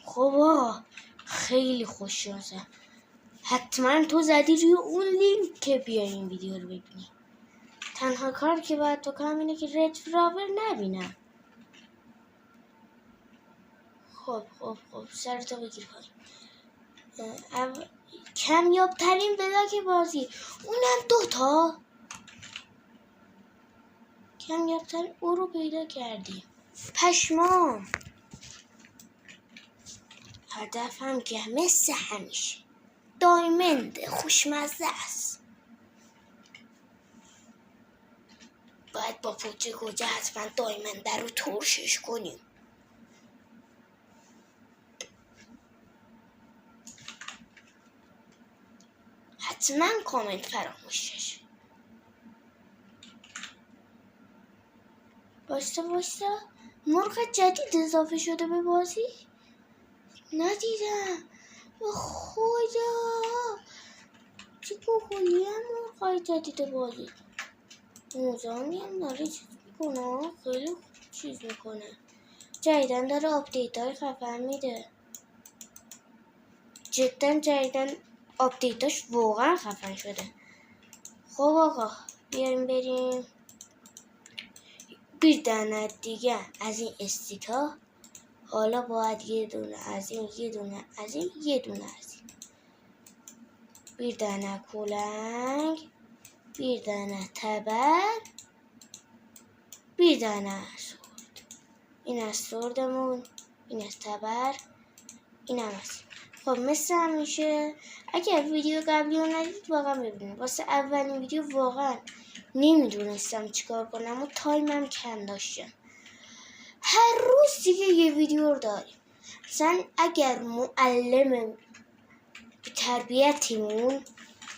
خب آقا خیلی خوش شانسه. حتما تو زدی روی اون لینک که بیای این ویدیو رو ببینی. تنها کار که باید تو کنم اینه که رد فلاور نبینم. خب سرتو بگیر پایین. کمیاب ترین بلاک بازی، اونم 2 کمیاب ترین او رو پیدا کردیم. پشمام. هدفم که مثل همیشه دایمنده، خوشمزه است. باید با پوچه گوجه حتما دایمنده رو ترشش کنیم. حتما کامنت فراموشش. واسه مرغ جدید اضافه شده به بازی؟ ندیدم. خدا چه گوگلی هم مرغای جدید بازی. موزانی هم داره چیز میکنه، خیلی چیز میکنه. جدیدن داره آپدیت های خفن میده. جدا جدیدن آپدیتاش واقعا خفن شده. خب آقا بیاریم بریم bir دانه دیگه از این استیکا. حالا باید یه دونه از این، یه دونه از این، یه دونه از این. bir دانه کلنگ، bir دانه تبر، bir دانه سرد. این از سردمون، این از تبر، این هم از. خب مثل همیشه اگر ویدیو قبلی رو ندید واقعا ببینید. واسه اولین ویدیو واقعا نمیدونستم چیکار کنم و تایمم کم داشتم. هر روز دیگه یه ویدیو رو داریم. مثلا اگر معلم تربیتیمون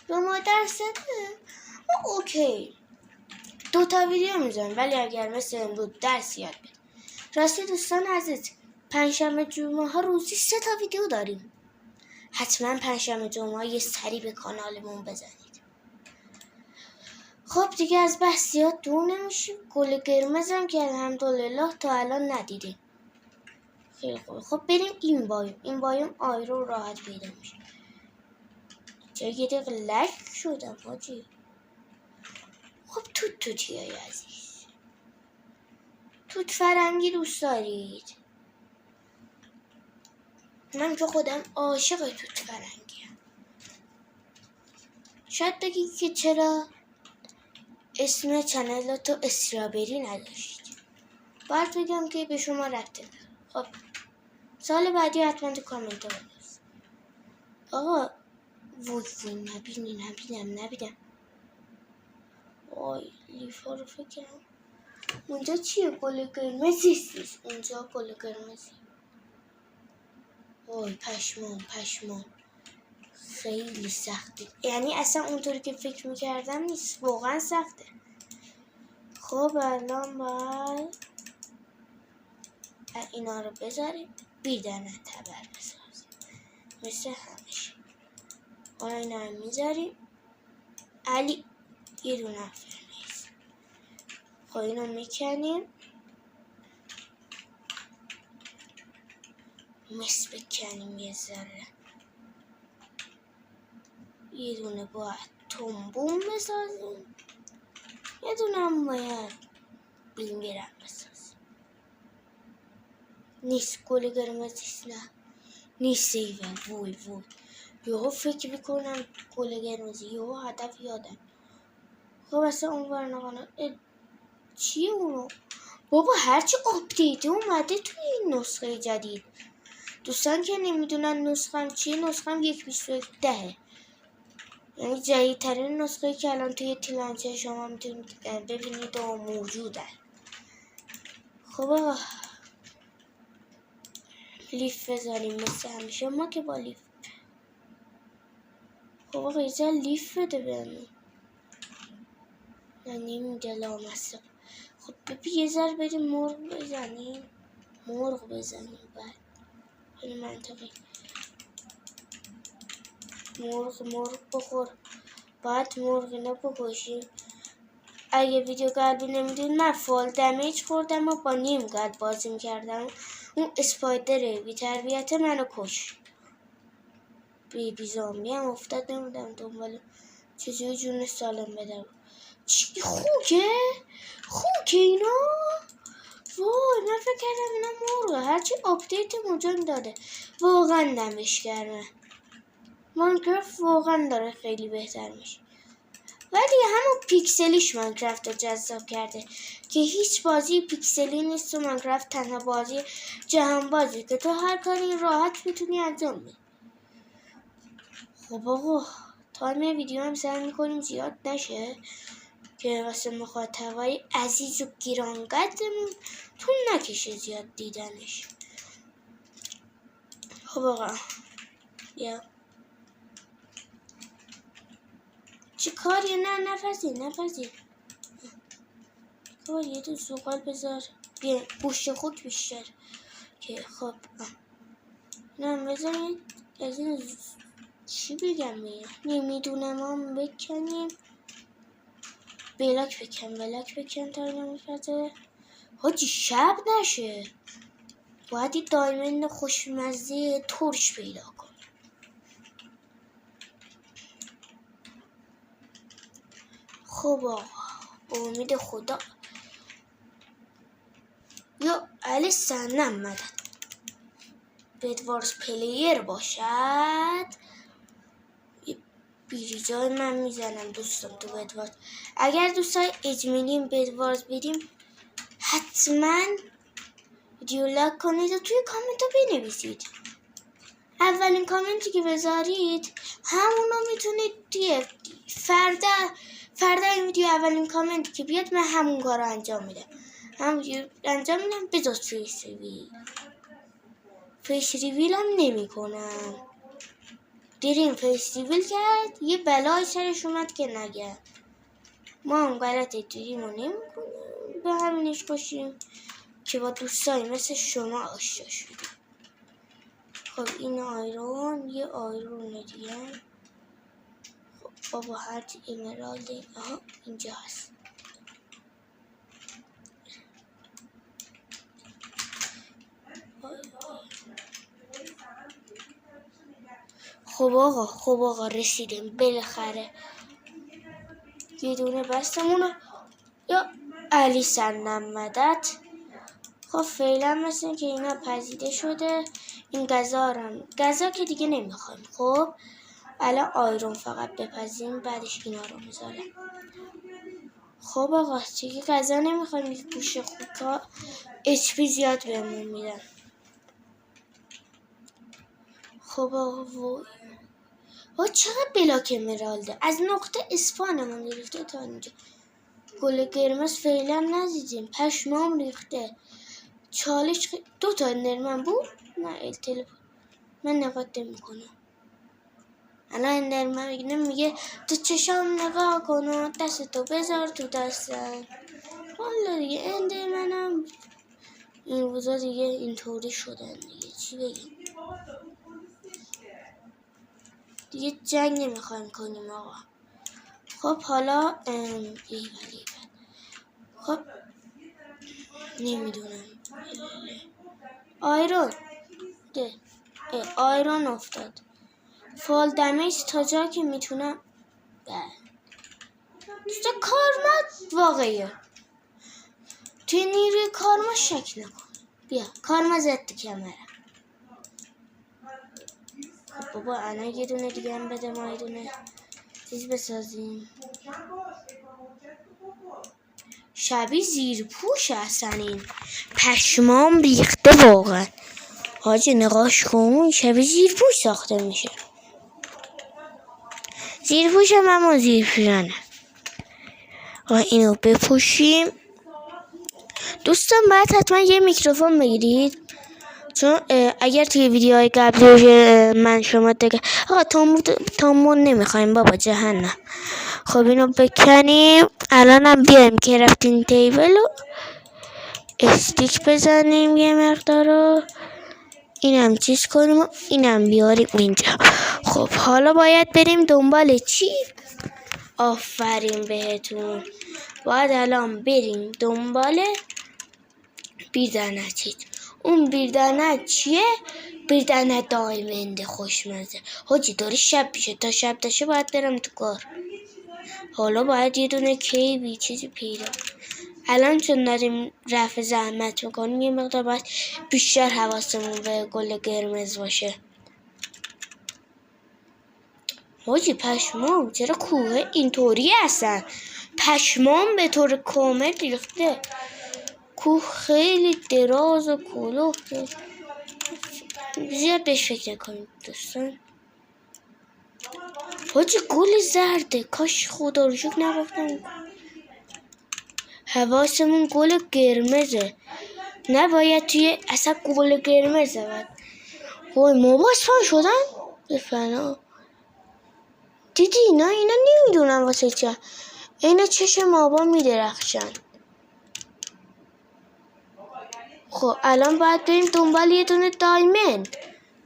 به ما درس بده اوکی 2 ویدیو میذاریم، ولی اگر مثل امروز درس یاد بده. راستی دوستان عزیز، پنجشنبه جمعه ها روزی 3 ویدیو داریم. حتما پنجشنبه جمعه ها یه سری به کانالمون بزنید. خب دیگه از بحث زیاد دور نمیشیم. گل قرمزم که الحمدلله تا الان ندیدیم. خیلی خوبه. خب بریم این بایم آیرو راحت پیدا میشه. چه یه دقیقه لک شدم حاجی. خب توتی های عزیز، توت فرنگی دوست دارید؟ من که خودم عاشق توت فرنگیم. شاید بگید که چرا اسم چنل تو استرابری نداشت. باید بگم که به شما ربطه داره. خب سال بعدی حتما تو کامنت ها بنویس. آقا وای نبیدم. وای لیفا رو فکرم اونجا چیه؟ گل قرمزی. اونجا گل قرمزی. وای پشمان خیلی سخته. یعنی اصلا اونطوری که فکر میکردم نیست، واقعا سخته. خب الان باید اینا رو بذاریم، bir دانه تبر بسازیم مثل همیشه. حالا اینا رو میذاریم. علی یه دونه فرمیز. خب اینو میکنیم، مس بکنیم یه ذره. یه دونه باید تومبون بسازیم، یه دونه هم باید بینگرم بسازیم. نیست گل قرمزیست، نه نیست سیون. وای یهو فکر میکنم گل قرمزی، یهو هدف یادم. خب اصلا اون برنامه چیه اونو؟ بابا هرچی آپدیت اومده توی این نسخه جدید. دوستان که نمیدونن نسخم چیه، نسخم 1.21 یعنی جدیدترین نسخه که الان توی تلانچه شما میتونید ببینید و موجوده. خب لیف بذاریم مثل همیشه. ما که با لیف. خب آقا یه لیف بده بهمون. نه نمیده لامصب. خب ببین یه ذره بریم مرغ بزنیم. بعد خیلی منطقی. مرغ بخور. باید مرغ اینا بکشیم. اگه ویدیو قبلی نمیدید من فال دمیج خوردم و با نیم قد بازی میکردم. اون اسپایدره بی تربیت منو کش. بیبی زامبی هم افتاد، نمیدم دنبال چجوری جون سالم بدم. چی خوکه اینا؟ وای من فکر کردم اینا مرغه. هرچی آپدیت مجان داده واقعا دمش گرمه. ماینکرافت واقعا داره خیلی بهتر میشه، ولی همون پیکسلیش ماینکرافت رو جذاب کرده که هیچ بازی پیکسلی نیست و ماینکرافت تنها بازی جهان بازی که تو هر کاری راحت میتونی انجام بدی. خب آقا تایم ویدیو هم سعی میکنیم زیاد نشه که واسه مخاطبای عزیز و گرانقدرمون طول نکشه زیاد دیدنش. خب آقا یا چی کاری؟ نه نپذیر خب یه دو سوقال بذار بیا گوشت خود بیشتر که خب نه بذارید از این چی بگم نمیدونم هم بکنیم. بلاک بکن تا نمیفته حاجی شب نشه. باید یه دایمند خوشمزه ترش پیدا کن. خب آقا امید خدا یا علی سنم مدد بدوارز پلیر باشد بیریزای من میزنم دوستم تو بدوارز. اگر دوستای اجمیلیم بدوارز بدیم حتما ویدیو لایک کنید و توی کامنت رو بنویسید. اولین کامنتی که بذارید همونو میتونید توی فردا این ویدیو اولین کامنتی که بیاد من همون کار رو انجام میدم. بذار فیس ریویل هم نمی کنم. دیریم فیس ریویل کرد یه بلای سرش اومد که نگه ما هم غلط دیریم رو نمی کنم. به همینش باشیم که با دوستایی مثل شما آشنا شدیم. خب این آیرون یه آیرون دیگه. خب بابا هرچی ایمرالد اینجا هست. خب آقا رسیدیم بالاخره. یه دونه بستمونه یا علی سنم مدد. خب فعلا مثل که اینا پذیده شده. این غذا که دیگه نمیخوایم. خب الان آیرون فقط بپذیم بعدش اینا رو میذارم. خب آقا دیگه غذا نمیخوایم. یک گوش خوکا HP زیاد بهمون میدن. خب آقا چقدر بلاک امرالده از نقطه اسپانمون گرفته تا اینجا. گل قرمز فعلا ندیدیم. پشمام ریخته. چالش 2 تا اندرمن بود. نه تلفن من نگاه نمی‌کنم. الان اندرمن میگه تو چشام نگاه کن و دستتو بذار تو دستم. والا دیگه اندرمنم این روزا دیگه اینطوری شدن دیگه چی بگیم. دیگه جنگ نمیخوایم کنیم آقا. خب حالا خب نمیدونم آیرون افتاد. فال دمیج تا جا که میتونم. دوستا کارما واقعیه. توی نیروی کارما شک نکن. بیا کارما زد کمره. خب بابا الان یه دونه دیگه هم بده ما یه دونه چیز بسازیم. شبیه زیرپوش اصلا این پشمام ریخته واقعا. حاجی نقاش کن شبیه زیرپوش ساخته میشه. زیرپوش هم اما زیرپوشانه. اینو بپوشیم. دوستان باید حتما یه میکروفون بگیرید چون اگر توی ویدیوهای قبلی من شما دیگه آقا تامون نمیخوایم بابا جهنم. خب اینو بکنیم. الان هم بیایم که رفتین تیبل رو استیک بزنیم یه مقدار رو اینم چیز کنیم و اینم بیاریم اینجا. خب حالا باید بریم دنبال چی؟ آفرین بهتون. باید الان بریم دنبال بیزنچید. اون بیردنه چیه؟ بیردنه دایمنده خوشمزه. حاجی داره شب میشه، تا شب دشه باید برم تو کار. حالا باید یه دونه کیوی چیزی پیدا. الان چون داریم رفع زحمت میکنیم یه مقدار باید بیشتر حواسمون به گل قرمز باشه. حاجی پشمام چرا کوه اینطوری هستن؟ پشمام به طور کامل ریخته. کوه خیلی دراز و کلوفته. زیاد بهش فکر نکنید دوستان. حاجی گل زرده، کاش خدا رو شکر نگفتم. حواسمون گل قرمزه، نباید توی اصلا گل قرمزه باید. وای ما باز فان شدن به فنا. دیدی اینا نمیدونم واسه چه اینا چشم مابا میدرخشن. خب الان باید بریم دنبال یه دونه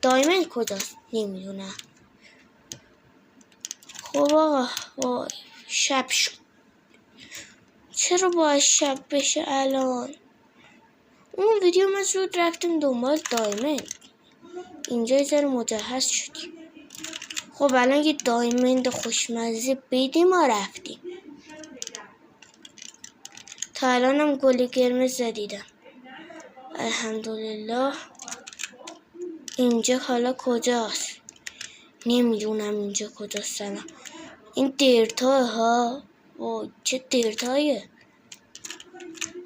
دایمند کجاست نمیدونم. خب آقا وای شب شد. چرا باید شب بشه الان؟ اون ویدیو ما زود رفتیم دنبال دایمند. اینجا ذره مجهز شدیم. خب الان یه دایمند خوشمزه بدیم و رفتیم. تا الانم گل قرمز دیدم الحمدلله. اینجا حالا کجاست؟ نمیدونم اینجا کجاست. این دیرتاه ها. وای چه دیرتایه.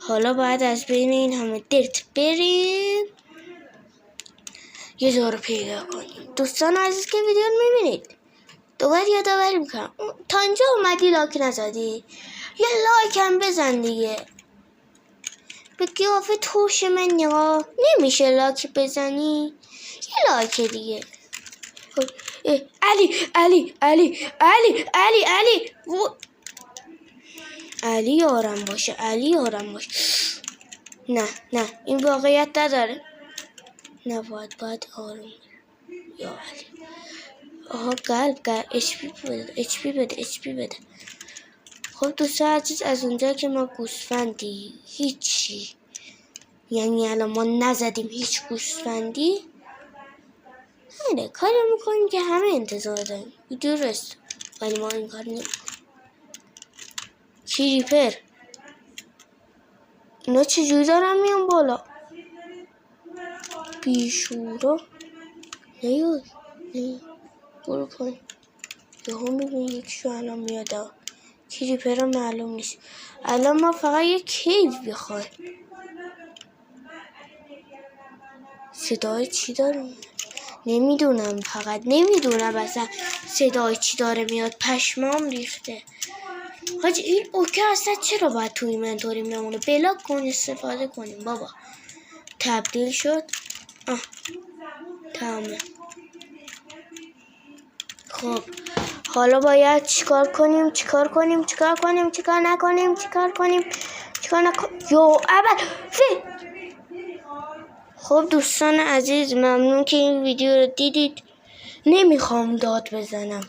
حالا باید از بین این همه دیرت بریم یه جا رو پیدا کنیم. دوستان عزیز که ویدیو رو میبینید دوباره یادآوری میکنم تا اینجا اومدی لایک نزدی یه لایک هم بزن دیگه. به قیافه توش من نگاه نمیشه لایک بزنی. یه لایک دیگه. علی یارم باشه. نه این واقعیت نداره. نباید باید آروم. یا علی آها قلب اچ پی بده. خب دوستان عزیز از اونجا که ما گوسفندی هیچی، یعنی الان ما نزدیم هیچ گوسفندی، اینه کاری میکنیم که همه انتظار داریم. درست ولی ما این کار نمیکنیم. کریپر اینا چجوری دارن میان بالا؟ بیشورا نه برو پایین. یهو میبینی یکیشو الان میاد. کریپر رو معلوم نیست. الان ما فقط یک کیو بخوایم. صدای چی داره؟ نمیدونم اصلا صدای چی داره میاد. پشمام ریخته. حاجی این اوکی اصلا چرا باید توی اینونتوری میمونه؟ بلاک کن استفاده کنیم بابا. تبدیل شد. تمامه. خب حالا باید چیکار کنیم؟ یو اول خب دوستان عزیز ممنون که این ویدیو رو دیدید. نمیخوام داد بزنم